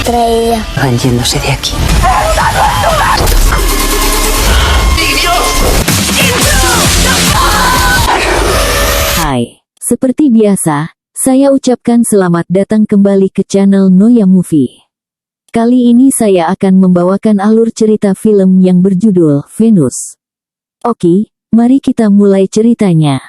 otra ella. Van yéndose de aquí. Hai, seperti biasa, saya ucapkan selamat datang kembali ke channel Noya Movie. Kali ini saya akan membawakan alur cerita film yang berjudul Venus. Oke, mari kita mulai ceritanya.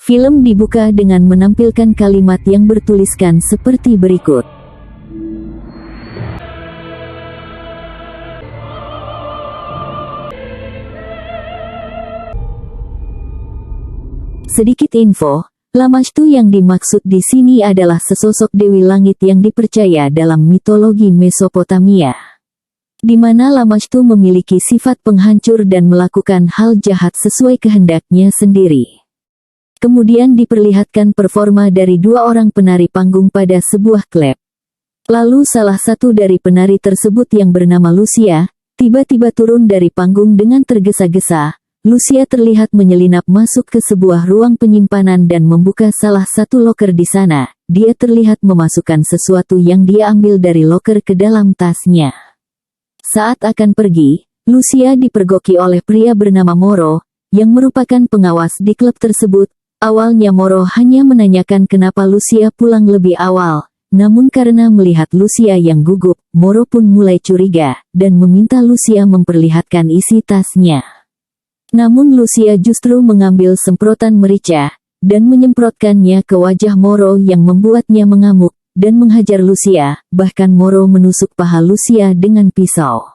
Film dibuka dengan menampilkan kalimat yang bertuliskan seperti berikut. Sedikit info, Lamashtu yang dimaksud di sini adalah sesosok Dewi Langit yang dipercaya dalam mitologi Mesopotamia, di mana Lamashtu memiliki sifat penghancur dan melakukan hal jahat sesuai kehendaknya sendiri. Kemudian diperlihatkan performa dari dua orang penari panggung pada sebuah klub. Lalu salah satu dari penari tersebut yang bernama Lucia, tiba-tiba turun dari panggung dengan tergesa-gesa. Lucia terlihat menyelinap masuk ke sebuah ruang penyimpanan dan membuka salah satu loker di sana. Dia terlihat memasukkan sesuatu yang dia ambil dari loker ke dalam tasnya. Saat akan pergi, Lucia dipergoki oleh pria bernama Moro, yang merupakan pengawas di klub tersebut. Awalnya Moro hanya menanyakan kenapa Lucia pulang lebih awal, namun karena melihat Lucia yang gugup, Moro pun mulai curiga, dan meminta Lucia memperlihatkan isi tasnya. Namun Lucia justru mengambil semprotan merica, dan menyemprotkannya ke wajah Moro yang membuatnya mengamuk, dan menghajar Lucia, bahkan Moro menusuk paha Lucia dengan pisau.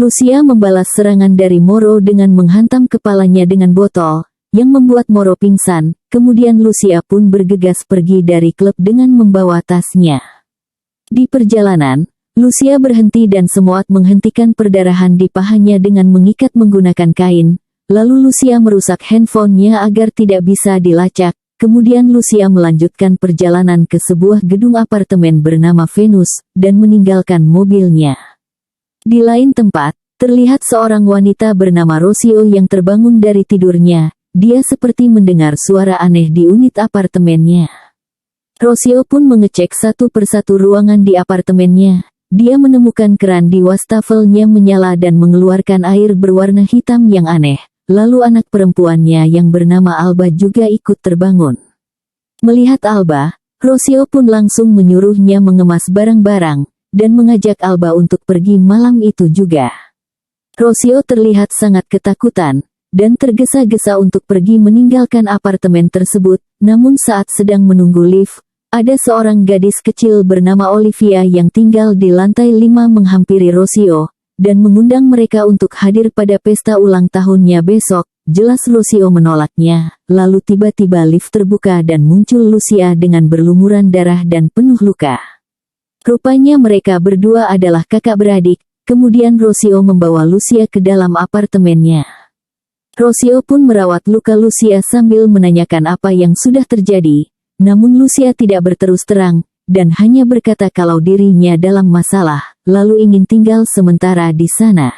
Lucia membalas serangan dari Moro dengan menghantam kepalanya dengan botol, yang membuat Moro pingsan. Kemudian Lucia pun bergegas pergi dari klub dengan membawa tasnya. Di perjalanan, Lucia berhenti dan semuanya menghentikan perdarahan di pahanya dengan mengikat menggunakan kain. Lalu Lucia merusak handphonenya agar tidak bisa dilacak. Kemudian Lucia melanjutkan perjalanan ke sebuah gedung apartemen bernama Venus, dan meninggalkan mobilnya. Di lain tempat, terlihat seorang wanita bernama Rocio yang terbangun dari tidurnya. Dia seperti mendengar suara aneh di unit apartemennya. Rocio pun mengecek satu persatu ruangan di apartemennya. Dia menemukan keran di wastafelnya menyala dan mengeluarkan air berwarna hitam yang aneh. Lalu anak perempuannya yang bernama Alba juga ikut terbangun. Melihat Alba, Rocio pun langsung menyuruhnya mengemas barang-barang, dan mengajak Alba untuk pergi malam itu juga. Rocio terlihat sangat ketakutan, dan tergesa-gesa untuk pergi meninggalkan apartemen tersebut. Namun saat sedang menunggu lift, ada seorang gadis kecil bernama Olivia yang tinggal di lantai 5 menghampiri Rocio, dan mengundang mereka untuk hadir pada pesta ulang tahunnya besok. Jelas Rocio menolaknya, lalu tiba-tiba lift terbuka dan muncul Lucia dengan berlumuran darah dan penuh luka. Rupanya mereka berdua adalah kakak beradik. Kemudian Rocio membawa Lucia ke dalam apartemennya. Rocio pun merawat luka Lucia sambil menanyakan apa yang sudah terjadi, namun Lucia tidak berterus terang, dan hanya berkata kalau dirinya dalam masalah, lalu ingin tinggal sementara di sana.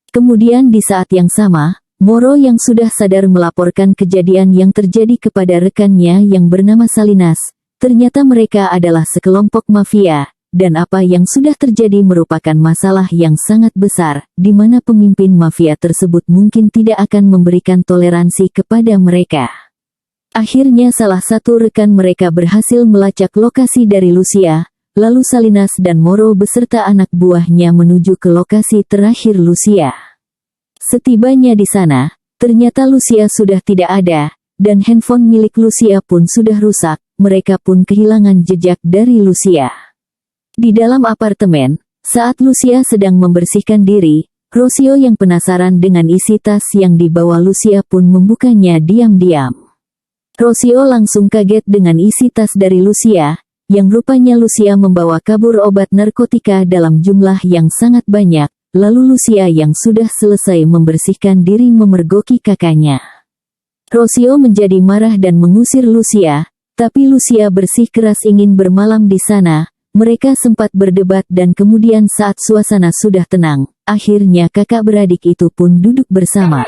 Kemudian di saat yang sama, Moro yang sudah sadar melaporkan kejadian yang terjadi kepada rekannya yang bernama Salinas. Ternyata mereka adalah sekelompok mafia. Dan apa yang sudah terjadi merupakan masalah yang sangat besar, di mana pemimpin mafia tersebut mungkin tidak akan memberikan toleransi kepada mereka. Akhirnya salah satu rekan mereka berhasil melacak lokasi dari Lucia, lalu Salinas dan Moro beserta anak buahnya menuju ke lokasi terakhir Lucia. Setibanya di sana, ternyata Lucia sudah tidak ada, dan handphone milik Lucia pun sudah rusak. Mereka pun kehilangan jejak dari Lucia. Di dalam apartemen, saat Lucia sedang membersihkan diri, Rocio yang penasaran dengan isi tas yang dibawa Lucia pun membukanya diam-diam. Rocio langsung kaget dengan isi tas dari Lucia, yang rupanya Lucia membawa kabur obat narkotika dalam jumlah yang sangat banyak. Lalu Lucia yang sudah selesai membersihkan diri memergoki kakaknya. Rocio menjadi marah dan mengusir Lucia, tapi Lucia bersikeras ingin bermalam di sana. Mereka sempat berdebat dan kemudian saat suasana sudah tenang, akhirnya kakak beradik itu pun duduk bersama.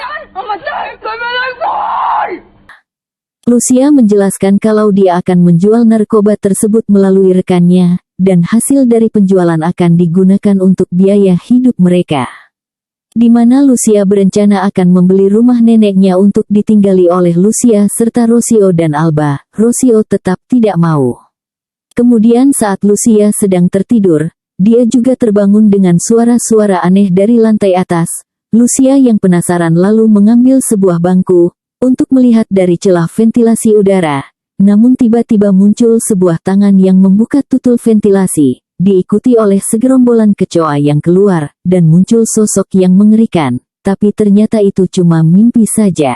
Lucia menjelaskan kalau dia akan menjual narkoba tersebut melalui rekannya, dan hasil dari penjualan akan digunakan untuk biaya hidup mereka. Di mana Lucia berencana akan membeli rumah neneknya untuk ditinggali oleh Lucia serta Rocio dan Alba. Rocio tetap tidak mau. Kemudian saat Lucia sedang tertidur, dia juga terbangun dengan suara-suara aneh dari lantai atas. Lucia yang penasaran lalu mengambil sebuah bangku untuk melihat dari celah ventilasi udara. Namun tiba-tiba muncul sebuah tangan yang membuka tutul ventilasi, diikuti oleh segerombolan kecoa yang keluar, dan muncul sosok yang mengerikan. Tapi ternyata itu cuma mimpi saja.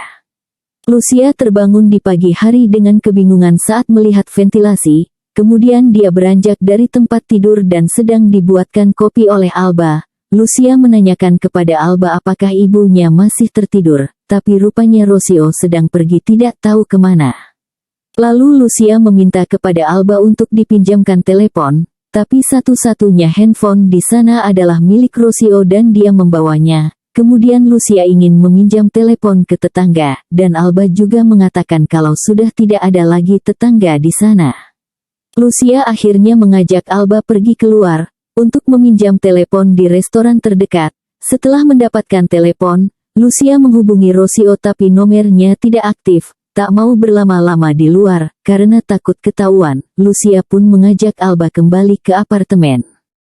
Lucia terbangun di pagi hari dengan kebingungan saat melihat ventilasi. Kemudian dia beranjak dari tempat tidur dan sedang dibuatkan kopi oleh Alba. Lucia menanyakan kepada Alba apakah ibunya masih tertidur, tapi rupanya Rocio sedang pergi tidak tahu kemana. Lalu Lucia meminta kepada Alba untuk dipinjamkan telepon, tapi satu-satunya handphone di sana adalah milik Rocio dan dia membawanya. Kemudian Lucia ingin meminjam telepon ke tetangga, dan Alba juga mengatakan kalau sudah tidak ada lagi tetangga di sana. Lucia akhirnya mengajak Alba pergi keluar untuk meminjam telepon di restoran terdekat. Setelah mendapatkan telepon, Lucia menghubungi Rocio tapi nomornya tidak aktif. Tak mau berlama-lama di luar, karena takut ketahuan, Lucia pun mengajak Alba kembali ke apartemen.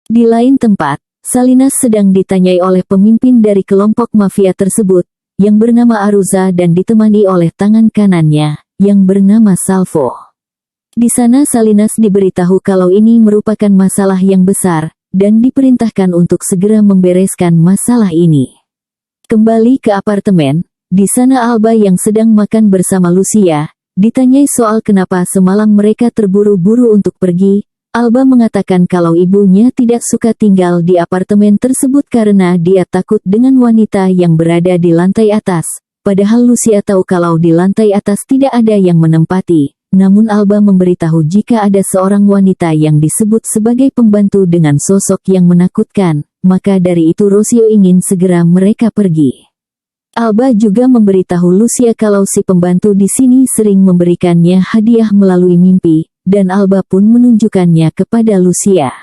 Di lain tempat, Salinas sedang ditanyai oleh pemimpin dari kelompok mafia tersebut, yang bernama Aruza dan ditemani oleh tangan kanannya, yang bernama Salvo. Di sana Salinas diberitahu kalau ini merupakan masalah yang besar, dan diperintahkan untuk segera membereskan masalah ini. Kembali ke apartemen, di sana Alba yang sedang makan bersama Lucia, ditanyai soal kenapa semalam mereka terburu-buru untuk pergi. Alba mengatakan kalau ibunya tidak suka tinggal di apartemen tersebut karena dia takut dengan wanita yang berada di lantai atas. Padahal Lucia tahu kalau di lantai atas tidak ada yang menempati. Namun Alba memberitahu jika ada seorang wanita yang disebut sebagai pembantu dengan sosok yang menakutkan, maka dari itu Rocio ingin segera mereka pergi. Alba juga memberitahu Lucia kalau si pembantu di sini sering memberikannya hadiah melalui mimpi, dan Alba pun menunjukkannya kepada Lucia.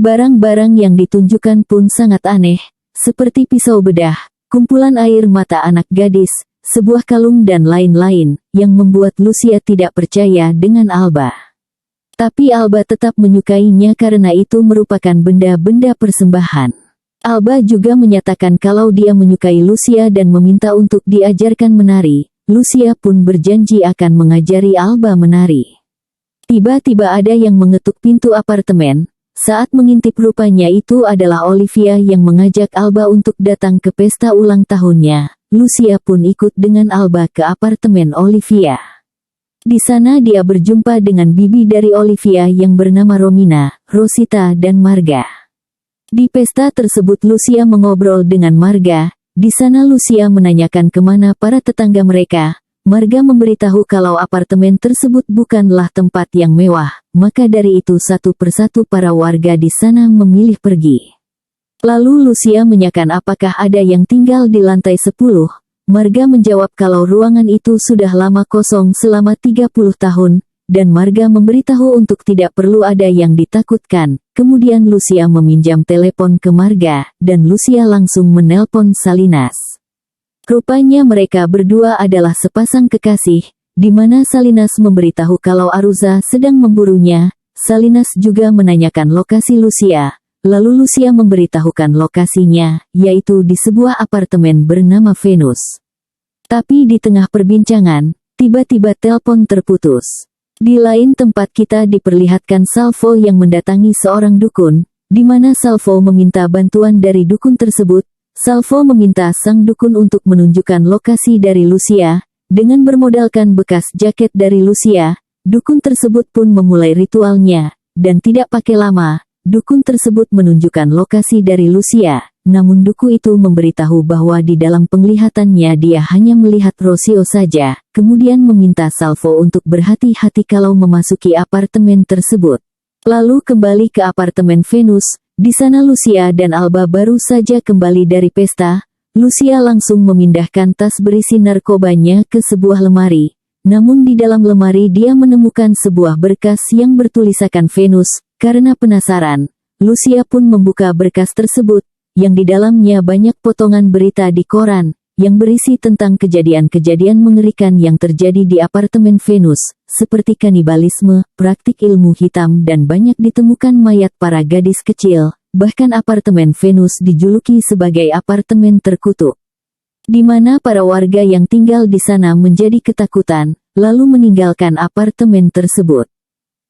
Barang-barang yang ditunjukkan pun sangat aneh, seperti pisau bedah, kumpulan air mata anak gadis, sebuah kalung dan lain-lain, yang membuat Lucia tidak percaya dengan Alba. Tapi Alba tetap menyukainya karena itu merupakan benda-benda persembahan. Alba juga menyatakan kalau dia menyukai Lucia dan meminta untuk diajarkan menari. Lucia pun berjanji akan mengajari Alba menari. Tiba-tiba ada yang mengetuk pintu apartemen. Saat mengintip rupanya itu adalah Olivia yang mengajak Alba untuk datang ke pesta ulang tahunnya. Lucia pun ikut dengan Alba ke apartemen Olivia. Di sana dia berjumpa dengan bibi dari Olivia yang bernama Romina, Rosita dan Marga. Di pesta tersebut Lucia mengobrol dengan Marga. Di sana Lucia menanyakan kemana para tetangga mereka. Marga memberitahu kalau apartemen tersebut bukanlah tempat yang mewah, maka dari itu satu persatu para warga di sana memilih pergi. Lalu Lucia menanyakan apakah ada yang tinggal di lantai 10. Marga menjawab kalau ruangan itu sudah lama kosong selama 30 tahun, dan Marga memberitahu untuk tidak perlu ada yang ditakutkan. Kemudian Lucia meminjam telepon ke Marga, dan Lucia langsung menelpon Salinas. Rupanya mereka berdua adalah sepasang kekasih, di mana Salinas memberitahu kalau Aruza sedang memburunya. Salinas juga menanyakan lokasi Lucia, lalu Lucia memberitahukan lokasinya, yaitu di sebuah apartemen bernama Venus. Tapi di tengah perbincangan, tiba-tiba telepon terputus. Di lain tempat kita diperlihatkan Salvo yang mendatangi seorang dukun, di mana Salvo meminta bantuan dari dukun tersebut. Salvo meminta sang dukun untuk menunjukkan lokasi dari Lucia. Dengan bermodalkan bekas jaket dari Lucia, dukun tersebut pun memulai ritualnya, dan tidak pakai lama, dukun tersebut menunjukkan lokasi dari Lucia. Namun dukun itu memberitahu bahwa di dalam penglihatannya dia hanya melihat Rocio saja, kemudian meminta Salvo untuk berhati-hati kalau memasuki apartemen tersebut. Lalu kembali ke apartemen Venus. Di sana Lucia dan Alba baru saja kembali dari pesta. Lucia langsung memindahkan tas berisi narkobanya ke sebuah lemari. namun di dalam lemari dia menemukan sebuah berkas yang bertuliskan Venus. Karena penasaran, Lucia pun membuka berkas tersebut, yang di dalamnya banyak potongan berita di koran, yang berisi tentang kejadian-kejadian mengerikan yang terjadi di apartemen Venus, seperti kanibalisme, praktik ilmu hitam dan banyak ditemukan mayat para gadis kecil. Bahkan apartemen Venus dijuluki sebagai apartemen terkutuk, di mana para warga yang tinggal di sana menjadi ketakutan, lalu meninggalkan apartemen tersebut.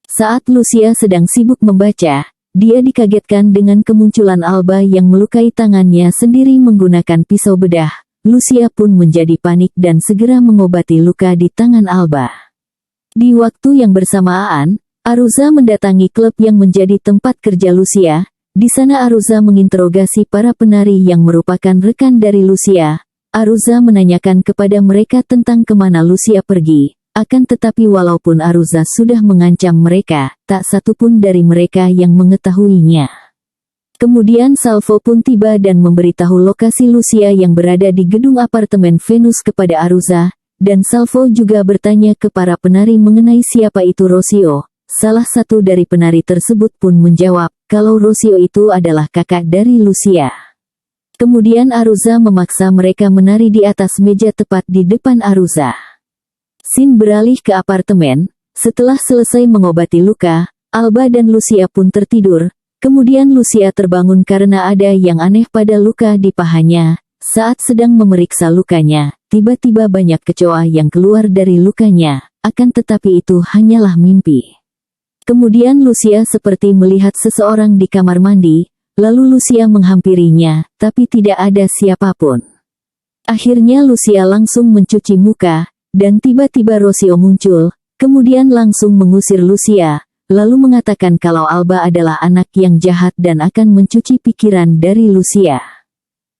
Saat Lucia sedang sibuk membaca, dia dikagetkan dengan kemunculan Alba yang melukai tangannya sendiri menggunakan pisau bedah. Lucia pun menjadi panik dan segera mengobati luka di tangan Alba. Di waktu yang bersamaan, Aruza mendatangi klub yang menjadi tempat kerja Lucia. Di sana Aruza menginterogasi para penari yang merupakan rekan dari Lucia. Aruza menanyakan kepada mereka tentang kemana Lucia pergi. Akan tetapi walaupun Aruza sudah mengancam mereka, tak satu pun dari mereka yang mengetahuinya. Kemudian Salvo pun tiba dan memberitahu lokasi Lucia yang berada di gedung apartemen Venus kepada Aruza, dan Salvo juga bertanya ke para penari mengenai siapa itu Rocio. Salah satu dari penari tersebut pun menjawab, kalau Rocio itu adalah kakak dari Lucia. Kemudian Aruza memaksa mereka menari di atas meja tepat di depan Aruza. Scene beralih ke apartemen. Setelah selesai mengobati luka, Alba dan Lucia pun tertidur. Kemudian Lucia terbangun karena ada yang aneh pada luka di pahanya. Saat sedang memeriksa lukanya, tiba-tiba banyak kecoa yang keluar dari lukanya. Akan tetapi itu hanyalah mimpi. Kemudian Lucia seperti melihat seseorang di kamar mandi. Lalu Lucia menghampirinya, tapi tidak ada siapapun. Akhirnya Lucia langsung mencuci muka. Dan tiba-tiba Rocio muncul, kemudian langsung mengusir Lucia, lalu mengatakan kalau Alba adalah anak yang jahat dan akan mencuci pikiran dari Lucia.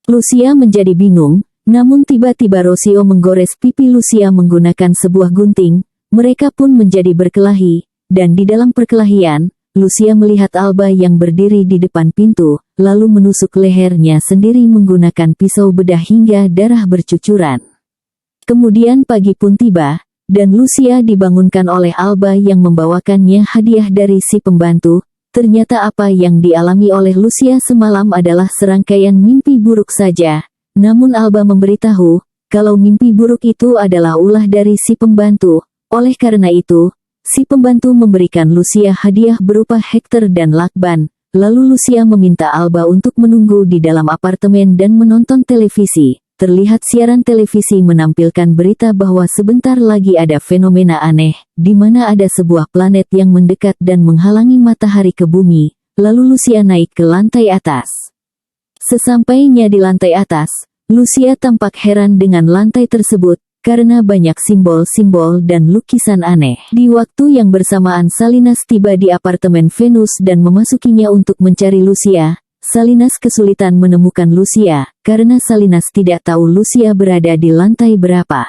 Lucia menjadi bingung, namun tiba-tiba Rocio menggores pipi Lucia menggunakan sebuah gunting. Mereka pun menjadi berkelahi, dan di dalam perkelahian, Lucia melihat Alba yang berdiri di depan pintu, lalu menusuk lehernya sendiri menggunakan pisau bedah hingga darah bercucuran. Kemudian pagi pun tiba, dan Lucia dibangunkan oleh Alba yang membawakannya hadiah dari si pembantu. Ternyata apa yang dialami oleh Lucia semalam adalah serangkaian mimpi buruk saja. Namun Alba memberitahu, kalau mimpi buruk itu adalah ulah dari si pembantu. Oleh karena itu, si pembantu memberikan Lucia hadiah berupa hektar dan lakban. Lalu Lucia meminta Alba untuk menunggu di dalam apartemen dan menonton televisi. Terlihat siaran televisi menampilkan berita bahwa sebentar lagi ada fenomena aneh, di mana ada sebuah planet yang mendekat dan menghalangi matahari ke bumi. Lalu Lucia naik ke lantai atas. Sesampainya di lantai atas, Lucia tampak heran dengan lantai tersebut, karena banyak simbol-simbol dan lukisan aneh. Di waktu yang bersamaan Salinas tiba di apartemen Venus dan memasukinya untuk mencari Lucia. Salinas kesulitan menemukan Lucia, karena Salinas tidak tahu Lucia berada di lantai berapa.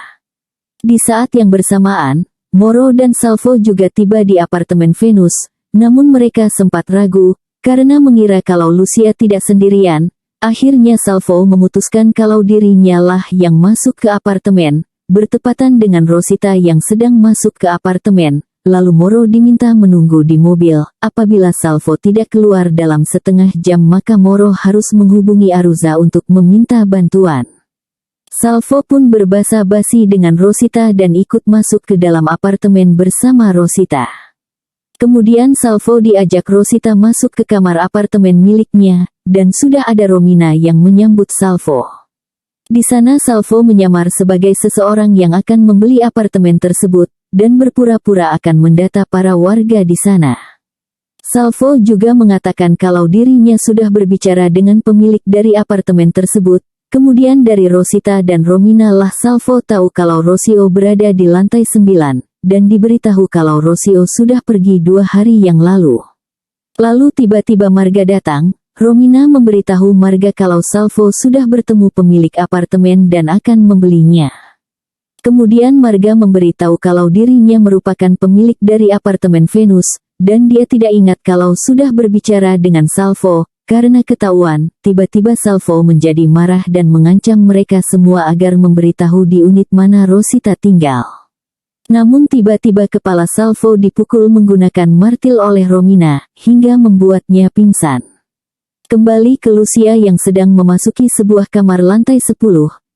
Di saat yang bersamaan, Moro dan Salvo juga tiba di apartemen Venus, namun mereka sempat ragu, karena mengira kalau Lucia tidak sendirian. Akhirnya Salvo memutuskan kalau dirinya lah yang masuk ke apartemen, bertepatan dengan Rosita yang sedang masuk ke apartemen. Lalu Moro diminta menunggu di mobil. Apabila Salvo tidak keluar dalam setengah jam maka Moro harus menghubungi Aruza untuk meminta bantuan. Salvo pun berbasa-basi dengan Rosita dan ikut masuk ke dalam apartemen bersama Rosita. Kemudian Salvo diajak Rosita masuk ke kamar apartemen miliknya, dan sudah ada Romina yang menyambut Salvo. Di sana Salvo menyamar sebagai seseorang yang akan membeli apartemen tersebut, dan berpura-pura akan mendata para warga di sana. Salvo juga mengatakan kalau dirinya sudah berbicara dengan pemilik dari apartemen tersebut. Kemudian dari Rosita dan Romina lah Salvo tahu kalau Rocio berada di lantai 9, dan diberitahu kalau Rocio sudah pergi 2 hari yang lalu. Lalu tiba-tiba Marga datang. Romina memberitahu Marga kalau Salvo sudah bertemu pemilik apartemen dan akan membelinya. Kemudian Marga memberitahu kalau dirinya merupakan pemilik dari apartemen Venus, dan dia tidak ingat kalau sudah berbicara dengan Salvo. Karena ketahuan, tiba-tiba Salvo menjadi marah dan mengancam mereka semua agar memberitahu di unit mana Rosita tinggal. Namun tiba-tiba kepala Salvo dipukul menggunakan martil oleh Romina, hingga membuatnya pingsan. Kembali ke Lucia yang sedang memasuki sebuah kamar lantai 10,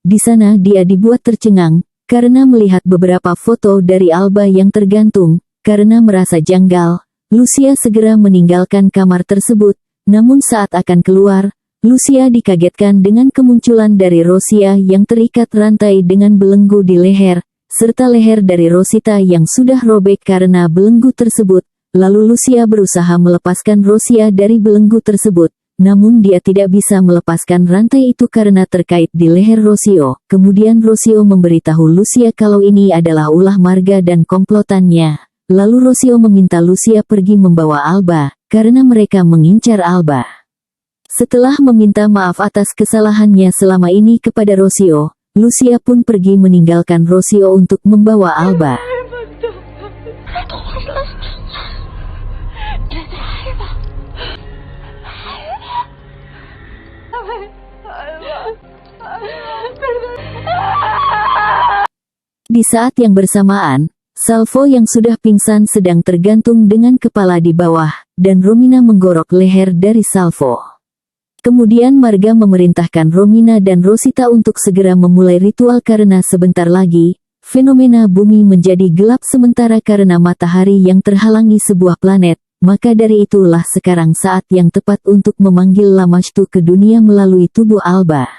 di sana dia dibuat tercengang, karena melihat beberapa foto dari Alba yang tergantung. Karena merasa janggal, Lucia segera meninggalkan kamar tersebut, namun saat akan keluar, Lucia dikagetkan dengan kemunculan dari Rosia yang terikat rantai dengan belenggu di leher, serta leher dari Rosita yang sudah robek karena belenggu tersebut. Lalu Lucia berusaha melepaskan Rosia dari belenggu tersebut, namun dia tidak bisa melepaskan rantai itu karena terkait di leher Rosio. Kemudian Rosio memberitahu Lucia kalau ini adalah ulah Marga dan komplotannya. Lalu Rosio meminta Lucia pergi membawa Alba, karena mereka mengincar Alba. Setelah meminta maaf atas kesalahannya selama ini kepada Rosio, Lucia pun pergi meninggalkan Rosio untuk membawa Alba. Di saat yang bersamaan, Salvo yang sudah pingsan sedang tergantung dengan kepala di bawah, dan Romina menggorok leher dari Salvo. Kemudian Marga memerintahkan Romina dan Rosita untuk segera memulai ritual karena sebentar lagi, fenomena bumi menjadi gelap sementara karena matahari yang terhalangi sebuah planet, maka dari itulah sekarang saat yang tepat untuk memanggil Lamashtu ke dunia melalui tubuh Alba.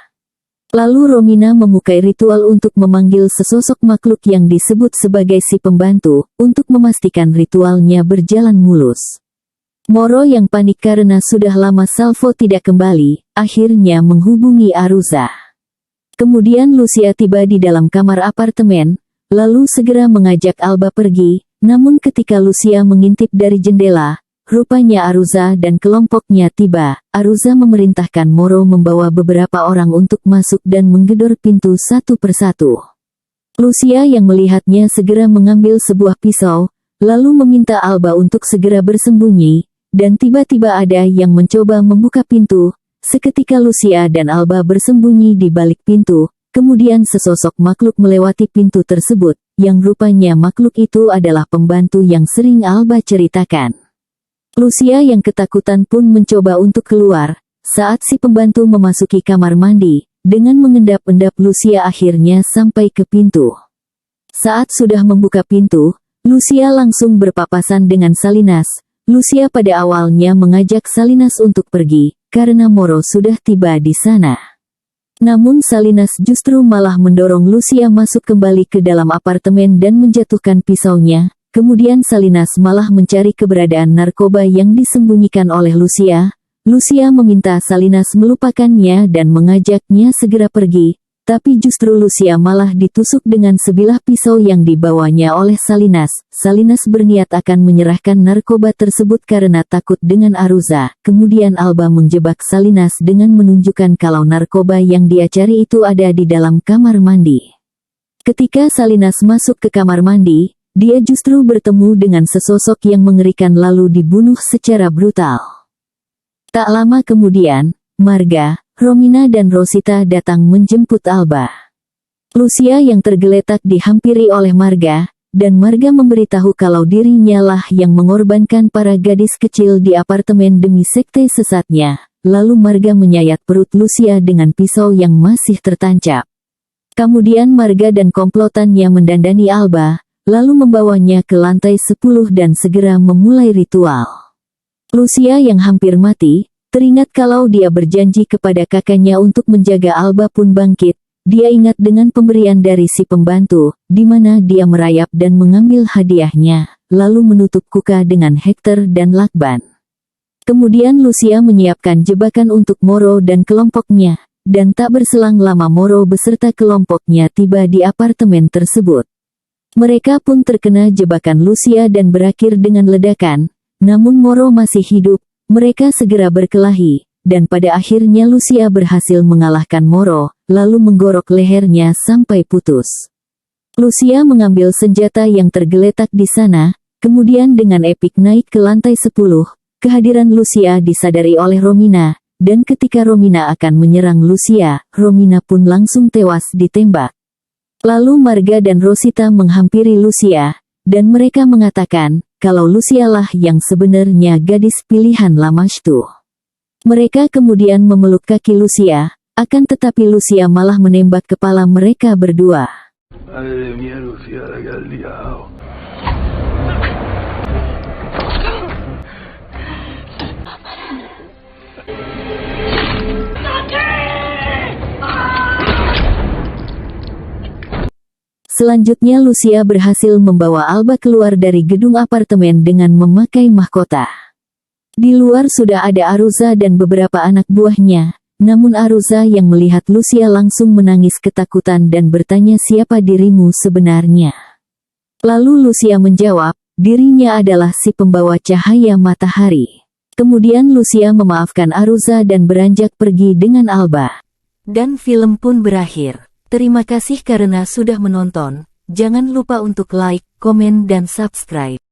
Lalu Romina memukai ritual untuk memanggil sesosok makhluk yang disebut sebagai si pembantu, untuk memastikan ritualnya berjalan mulus. Moro yang panik karena sudah lama Salvo tidak kembali, akhirnya menghubungi Aruza. Kemudian Lucia tiba di dalam kamar apartemen, lalu segera mengajak Alba pergi, namun ketika Lucia mengintip dari jendela, rupanya Aruza dan kelompoknya tiba. Aruza memerintahkan Moro membawa beberapa orang untuk masuk dan menggedor pintu satu persatu. Lucia yang melihatnya segera mengambil sebuah pisau, lalu meminta Alba untuk segera bersembunyi, dan tiba-tiba ada yang mencoba membuka pintu. Seketika Lucia dan Alba bersembunyi di balik pintu, kemudian sesosok makhluk melewati pintu tersebut, yang rupanya makhluk itu adalah pembantu yang sering Alba ceritakan. Lucia yang ketakutan pun mencoba untuk keluar, saat si pembantu memasuki kamar mandi, dengan mengendap-endap Lucia akhirnya sampai ke pintu. Saat sudah membuka pintu, Lucia langsung berpapasan dengan Salinas. Lucia pada awalnya mengajak Salinas untuk pergi, karena Moro sudah tiba di sana. Namun Salinas justru malah mendorong Lucia masuk kembali ke dalam apartemen dan menjatuhkan pisaunya. Kemudian Salinas malah mencari keberadaan narkoba yang disembunyikan oleh Lucia. Lucia meminta Salinas melupakannya dan mengajaknya segera pergi. Tapi justru Lucia malah ditusuk dengan sebilah pisau yang dibawanya oleh Salinas. Salinas berniat akan menyerahkan narkoba tersebut karena takut dengan Aruza. Kemudian Alba menjebak Salinas dengan menunjukkan kalau narkoba yang dia cari itu ada di dalam kamar mandi. Ketika Salinas masuk ke kamar mandi, dia justru bertemu dengan sesosok yang mengerikan lalu dibunuh secara brutal. Tak lama kemudian, Marga, Romina dan Rosita datang menjemput Alba. Lucia yang tergeletak dihampiri oleh Marga, dan Marga memberitahu kalau dirinya lah yang mengorbankan para gadis kecil di apartemen demi sekte sesatnya. Lalu Marga menyayat perut Lucia dengan pisau yang masih tertancap. Kemudian Marga dan komplotannya mendandani Alba, lalu membawanya ke lantai 10 dan segera memulai ritual. Lucia yang hampir mati, teringat kalau dia berjanji kepada kakaknya untuk menjaga Alba pun bangkit. Dia ingat dengan pemberian dari si pembantu, di mana dia merayap dan mengambil hadiahnya, lalu menutup Kuka dengan Hector dan Lakban. Kemudian Lucia menyiapkan jebakan untuk Moro dan kelompoknya, dan tak berselang lama Moro beserta kelompoknya tiba di apartemen tersebut. Mereka pun terkena jebakan Lucia dan berakhir dengan ledakan, namun Moro masih hidup. Mereka segera berkelahi, dan pada akhirnya Lucia berhasil mengalahkan Moro, lalu menggorok lehernya sampai putus. Lucia mengambil senjata yang tergeletak di sana, kemudian dengan epik naik ke lantai 10. Kehadiran Lucia disadari oleh Romina, dan ketika Romina akan menyerang Lucia, Romina pun langsung tewas ditembak. Lalu Marga dan Rosita menghampiri Lucia, dan mereka mengatakan, kalau Lucia lah yang sebenarnya gadis pilihan Lamashtu. Mereka kemudian memeluk kaki Lucia, akan tetapi Lucia malah menembak kepala mereka berdua. Madre mía, Lucía, la que has liado. Selanjutnya Lucia berhasil membawa Alba keluar dari gedung apartemen dengan memakai mahkota. Di luar sudah ada Aruza dan beberapa anak buahnya, namun Aruza yang melihat Lucia langsung menangis ketakutan dan bertanya siapa dirimu sebenarnya. Lalu Lucia menjawab, dirinya adalah si pembawa cahaya matahari. Kemudian Lucia memaafkan Aruza dan beranjak pergi dengan Alba. Dan film pun berakhir. Terima kasih karena sudah menonton. Jangan lupa untuk like, komen dan subscribe.